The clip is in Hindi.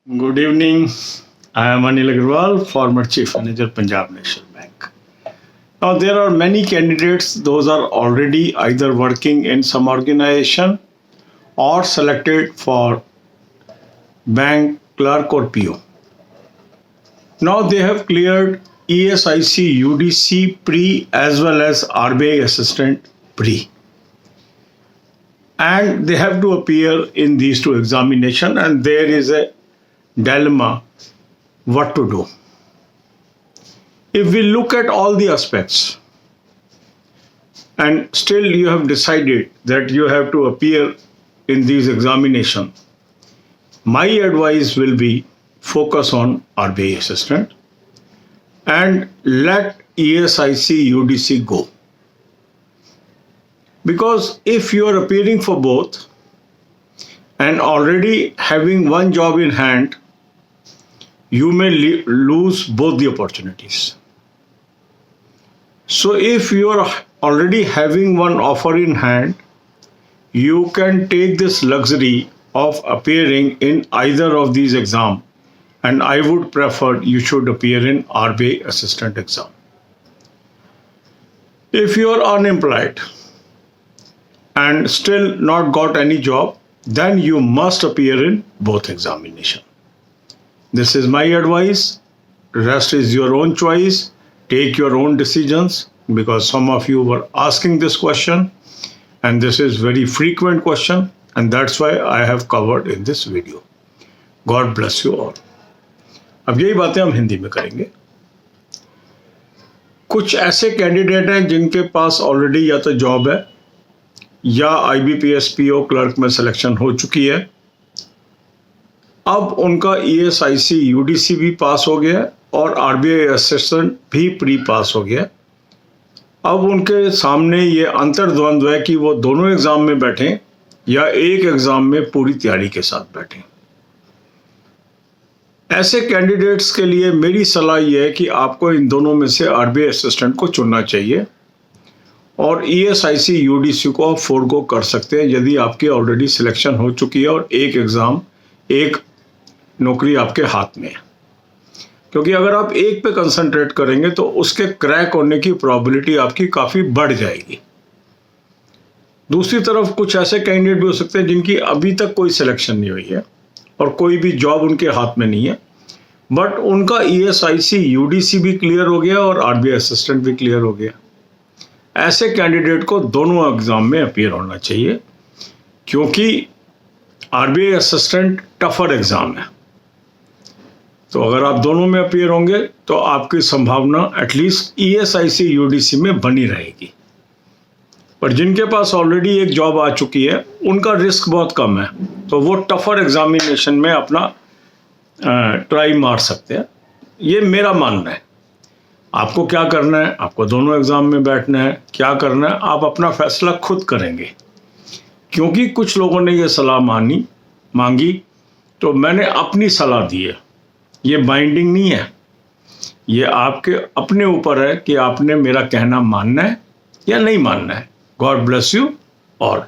Good evening. I am Anil Agarwal, former Chief Manager, Punjab National Bank. Now, there are many candidates, those are already either working in some organization or selected for bank clerk or PO. Now, they have cleared ESIC, UDC pre as well as RBI assistant pre. And they have to appear in these two examinations, and there is a dilemma what to do. If we look at all the aspects and still you have decided that you have to appear in these examinations, my advice will be focus on RBI assistant and let ESIC UDC go. Because if you are appearing for both and already having one job in hand, you may lose both the opportunities. So if you are already having one offer in hand, you can take this luxury of appearing in either of these exams, and I would prefer you should appear in RBI assistant exam. If you are unemployed and still not got any job, then you must appear in both examinations. This is my advice. Rest is your own choice. Take your own decisions, because some of you were asking this question and this is very frequent question, and that's why I have covered in this video. God bless you all. अब यही बातें हम हिंदी में करेंगे. कुछ ऐसे कैंडिडेट हैं जिनके पास ऑलरेडी या तो जॉब है या IBPS PO क्लर्क में सिलेक्शन हो चुकी है. अब उनका ESIC UDC भी पास हो गया और RBI असिस्टेंट भी प्री पास हो गया. अब उनके सामने ये अंतर्द्वंद्व है कि वो दोनों एग्जाम में बैठें या एक एग्जाम में पूरी तैयारी के साथ बैठें. ऐसे कैंडिडेट्स के लिए मेरी सलाह ये है कि आपको इन दोनों में से RBI असिस्टेंट को चुनना चाहिए और ESIC UDC को आप फोरगो कर सकते हैं यदि आपकी ऑलरेडी सिलेक्शन हो चुकी है और एक एग्ज़ाम, एक नौकरी आपके हाथ में है. क्योंकि अगर आप एक पे कंसंट्रेट करेंगे तो उसके क्रैक होने की प्रोबेबिलिटी आपकी काफ़ी बढ़ जाएगी. दूसरी तरफ कुछ ऐसे कैंडिडेट भी हो सकते हैं जिनकी अभी तक कोई सिलेक्शन नहीं हुई है और कोई भी जॉब उनके हाथ में नहीं है, बट उनका ESIC UDC भी क्लियर हो गया और RBI असिस्टेंट भी क्लियर हो गया. ऐसे कैंडिडेट को दोनों एग्जाम में अपीयर होना चाहिए, क्योंकि RBI असिस्टेंट टफर एग्जाम है. तो अगर आप दोनों में अपीयर होंगे तो आपकी संभावना एटलीस्ट ESIC UDC में बनी रहेगी. पर जिनके पास ऑलरेडी एक जॉब आ चुकी है उनका रिस्क बहुत कम है, तो वो टफर एग्जामिनेशन में अपना ट्राई मार सकते हैं. ये मेरा मानना है. आपको क्या करना है, आपको दोनों एग्जाम में बैठना है, क्या करना है आप अपना फैसला खुद करेंगे. क्योंकि कुछ लोगों ने ये सलाह मांगी तो मैंने अपनी सलाह दी है. ये बाइंडिंग नहीं है, ये आपके अपने ऊपर है कि आपने मेरा कहना मानना है या नहीं मानना है. God bless you all.